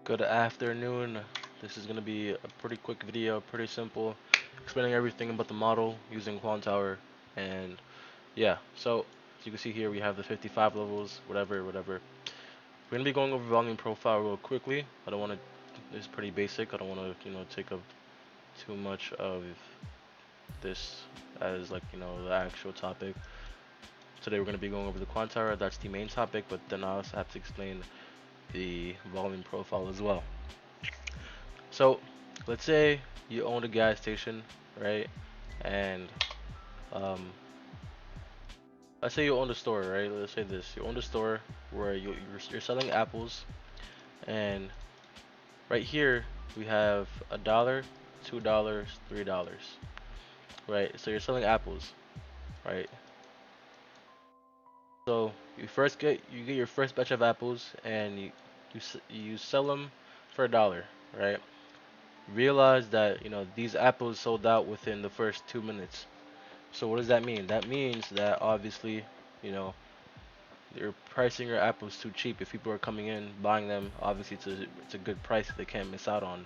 Good afternoon. This is going to be a pretty quick video, pretty simple, explaining everything about the model using Quant. And yeah, so as you can see here, we have the 55 levels, whatever. We're going to be going over volume profile real quickly. I don't want to, it's pretty basic. I don't want to, take up too much of this as like, the actual topic. Today we're going to be going over the Quant. That's the main topic, but then I also have to explain the volume profile as well. So, let's say you own a gas station, right? And um, let's say you own a store, right? Let's say this: you own a store where you're selling apples, and right here we have $1, $2, $3, right? So you're selling apples, right? So you get your first batch of apples, and you sell them for $1, right? Realize that these apples sold out within the first 2 minutes. So what does that mean? That means that obviously, you know, you're pricing your apples too cheap. If people are coming in buying them, obviously it's a good price that they can't miss out on.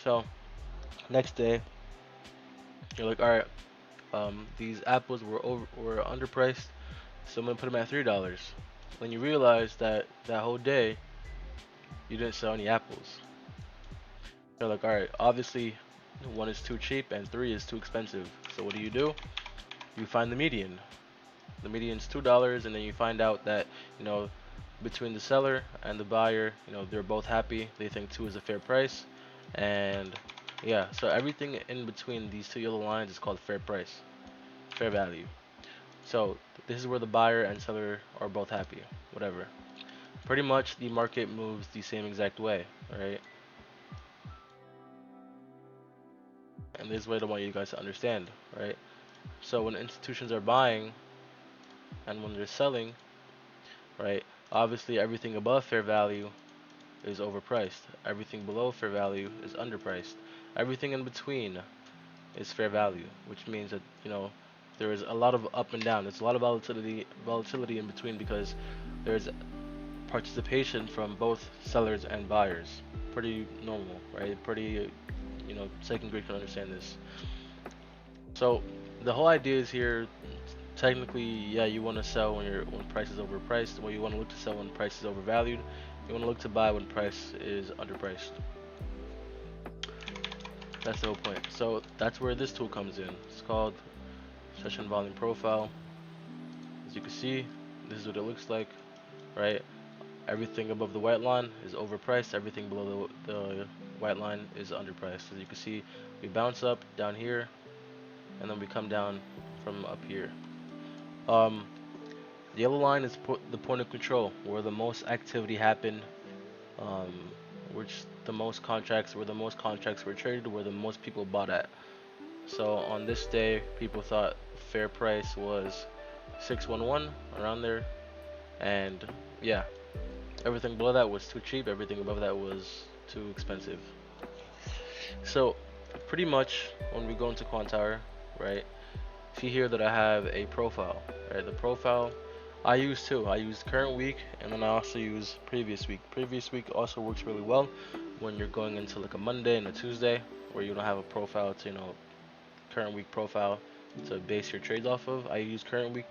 So next day, you're like, all right, these apples were underpriced, so I'm gonna put them at $3. Then you realize that that whole day you didn't sell any apples. You're like, all right, obviously one is too cheap and three is too expensive. So what do? You find the median. The median's $2, and then you find out that you know between the seller and the buyer, they're both happy. They think two is a fair price, and yeah, so everything in between these two yellow lines is called fair price, fair value. So this is where the buyer and seller are both happy, whatever. Pretty much the market moves the same exact way, right? And this is what I want you guys to understand, right? So when institutions are buying and when they're selling, right? Obviously everything above fair value is overpriced. Everything below fair value is underpriced. Everything in between is fair value, which means that there is a lot of up and down. There's a lot of volatility in between because there's participation from both sellers and buyers. Pretty normal, right? Pretty second grade can understand this. So the whole idea is here. Technically, yeah, you want to sell when price is overpriced. Well, you want to look to sell when price is overvalued. You want to look to buy when price is underpriced. That's the whole point. So that's where this tool comes in. It's called Session Volume Profile. As you can see, this is what it looks like, right? Everything above the white line is overpriced. Everything below the white line is underpriced. As you can see, we bounce up down here, and then we come down from up here. Um, the yellow line is the point of control, where the most activity happened, um, where the most contracts were traded, where the most people bought at. So on this day, people thought fair price was 611 around there, and yeah, everything below that was too cheap. Everything above that was too expensive. So pretty much when we go into Quantower, right? See here that I have a profile, right? The profile I use too. I use current week, and then I also use previous week. Previous week also works really well when you're going into like a Monday and a Tuesday, where you don't have a profile to current week profile to base your trades off of. I use current week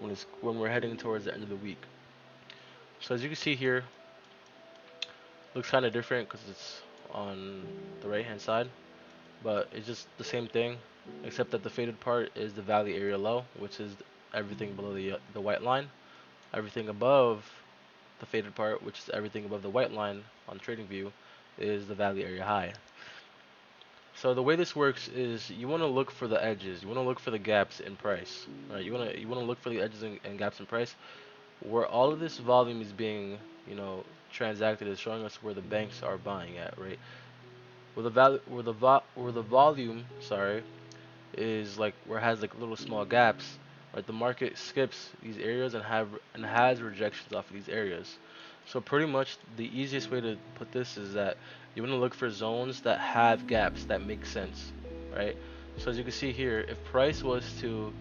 when we're heading towards the end of the week. So as you can see here, looks kind of different because it's on the right hand side, but it's just the same thing, except that the faded part is the value area low, which is everything below the white line. Everything above the faded part, which is everything above the white line on TradingView, is the value area high. So the way this works is you want to look for the edges. You want to look for the gaps in price. Right? You want to look for the edges and gaps in price where all of this volume is being, transacted is showing us where the banks are buying at, right? Where the volume, sorry, is like where it has like little small gaps, right? The market skips these areas and has rejections off of these areas. So pretty much the easiest way to put this is that you want to look for zones that have gaps that make sense, right? So as you can see here, if price was to,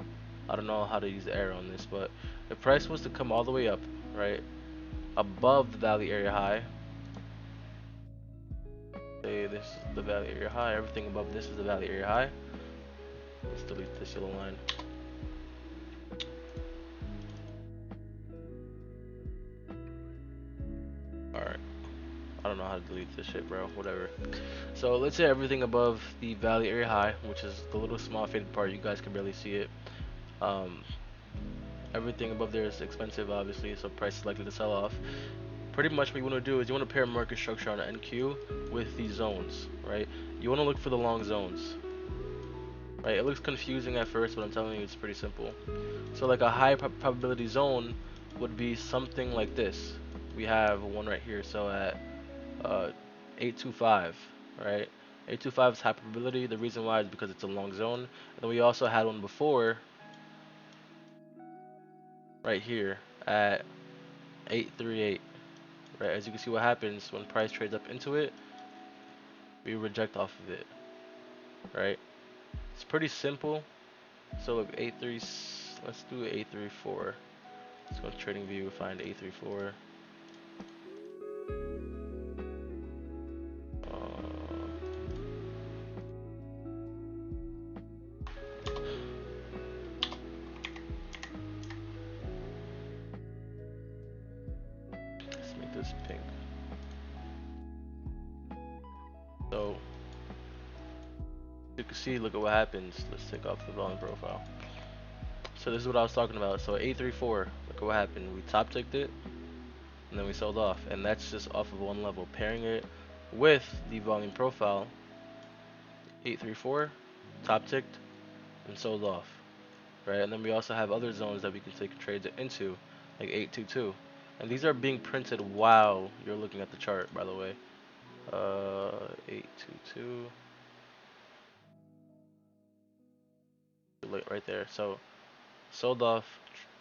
I don't know how to use the arrow on this, but if price was to come all the way up, right, above the value area high, Say this is the value area high. Everything above this is the value area high. Let's delete this yellow line. Alright. I don't know how to delete this shit, bro. Whatever. So let's say everything above the value area high, which is the little small faded part. You guys can barely see it. Um, Everything above there is expensive, obviously, so price is likely to sell off. Pretty much what you want to do is you want to pair market structure on an NQ with these zones, right? You want to look for the long zones, right? It looks confusing at first, but I'm telling you it's pretty simple. So like a high probability zone would be something like this. We have one right here, so at 825, right? 825 is high probability. The reason why is because it's a long zone. And then we also had one before right here at 838. Right, as you can see what happens when price trades up into it, we reject off of it, right? It's pretty simple. So look, let's do 834. Let's go to trading view, find 834. Let's make this pink. So you can see, look at what happens. Let's take off the volume profile. So this is what I was talking about. So 834, look at what happened. We top ticked it, and then we sold off, and that's just off of one level. Pairing it with the volume profile, 834, top ticked, and sold off, right? And then we also have other zones that we can take trades into, like 822, and these are being printed while you're looking at the chart, by the way. 822. Right there. So sold off,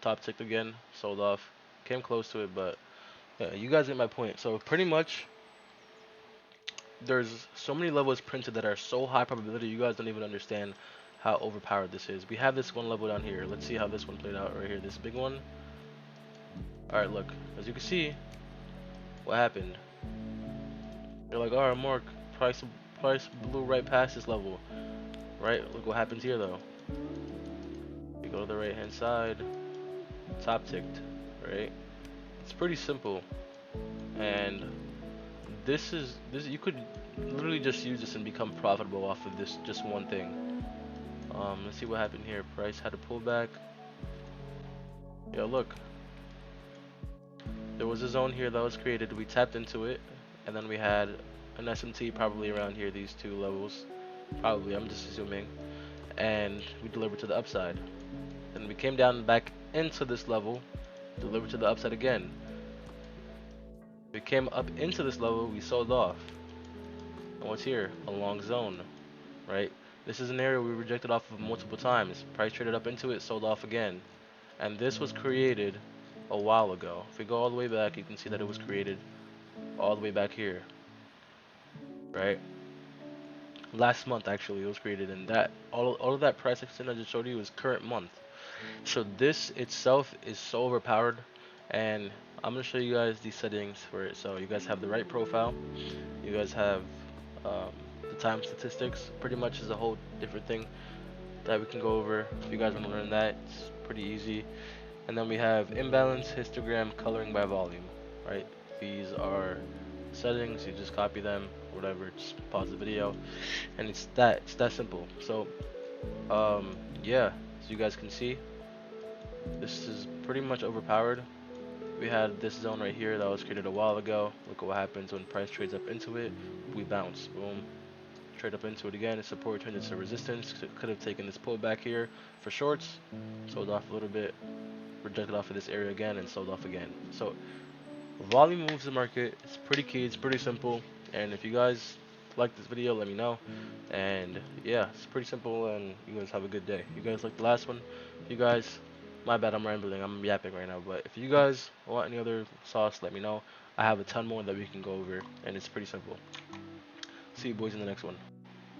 top ticked again, sold off, came close to it, but yeah, you guys get my point. So pretty much there's so many levels printed that are so high probability you guys don't even understand how overpowered this is. We have this one level down here. Let's see how this one played out right here, this big one. Alright, look, as you can see what happened. You're like, alright, Mark, price blew right past this level, right? Look what happens here though. You go to the right hand side, top ticked, right? It's pretty simple, and this you could literally just use this and become profitable off of this just one thing. Let's see what happened here. Price had a pullback. Yeah, look, there was a zone here that was created. We tapped into it, and then we had an SMT probably around here, these two levels, probably, I'm just assuming, and we delivered to the upside. Then we came down back into this level, delivered to the upside again. We came up into this level, we sold off. And what's here? A long zone, right? This is an area we rejected off of multiple times. Price traded up into it, sold off again. And this was created a while ago. If we go all the way back, you can see that it was created all the way back here, right? Last month actually it was created, and that all of that price action I just showed you is current month. So this itself is so overpowered, and I'm gonna show you guys the settings for it. So you guys have the right profile, you guys have the time statistics. Pretty much is a whole different thing that we can go over. If you guys want to learn that, it's pretty easy. And then we have imbalance, histogram, coloring by volume, right? These are settings. You just copy them, whatever. Just pause the video, and it's that simple. So yeah, as you guys can see, this is pretty much overpowered. We had this zone right here that was created a while ago. Look at what happens when price trades up into it. We bounce, boom, trade up into it again. It's support turned into resistance. Could have taken this pullback here for shorts, sold off a little bit, rejected off of this area again, and sold off again. So volume moves the market. It's pretty key, it's pretty simple, and if you guys like this video, let me know. And yeah, it's pretty simple, and you guys have a good day. You guys like the last one? If you guys, my bad, I'm rambling, I'm yapping right now, but if you guys want any other sauce, let me know. I have a ton more that we can go over, and it's pretty simple. See you boys in the next one.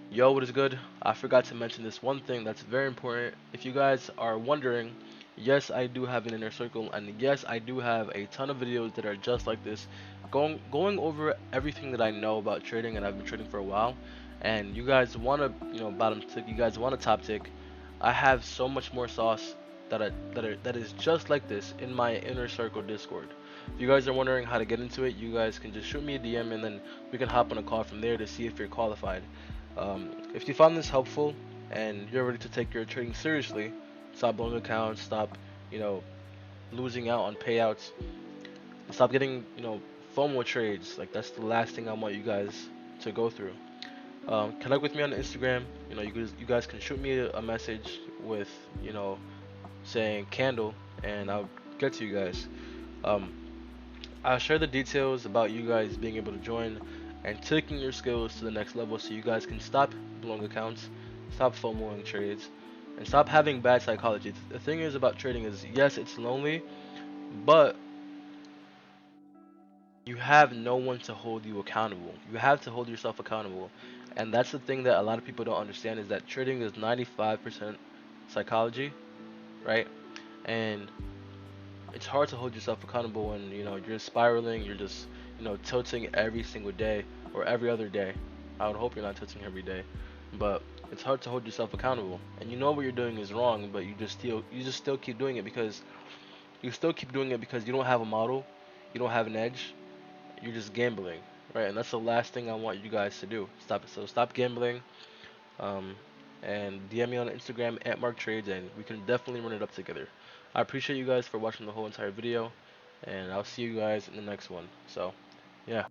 Yo, what is good? I forgot to mention this one thing that's very important. If you guys are wondering, yes, I do have an inner circle, and yes, I do have a ton of videos that are just like this. going over everything that I know about trading, and I've been trading for a while. And you guys want to, bottom tick. You guys want a top tick. I have so much more sauce that is just like this in my inner circle Discord. If you guys are wondering how to get into it, you guys can just shoot me a DM, and then we can hop on a call from there to see if you're qualified. If you found this helpful and you're ready to take your trading seriously, stop blowing accounts, stop, you know, losing out on payouts, stop getting, FOMO trades. Like that's the last thing I want you guys to go through. Connect with me on Instagram. You guys can shoot me a message with, saying candle, and I'll get to you guys. Um, I'll share the details about you guys being able to join and taking your skills to the next level, so you guys can stop blowing accounts, stop FOMOing trades, and stop having bad psychology. The thing is about trading is, yes, it's lonely, but you have no one to hold you accountable. You have to hold yourself accountable. And that's the thing that a lot of people don't understand, is that trading is 95% psychology, right? And it's hard to hold yourself accountable when, you're spiraling, you're just, tilting every single day or every other day. I would hope you're not tilting every day. But it's hard to hold yourself accountable. And you know what you're doing is wrong, but you just still keep doing it because you don't have a model, you don't have an edge, you're just gambling, right? And that's the last thing I want you guys to do. Stop it. So stop gambling. Um, and DM me on Instagram at Mark Trades, and we can definitely run it up together. I appreciate you guys for watching the whole entire video, and I'll see you guys in the next one. So, yeah.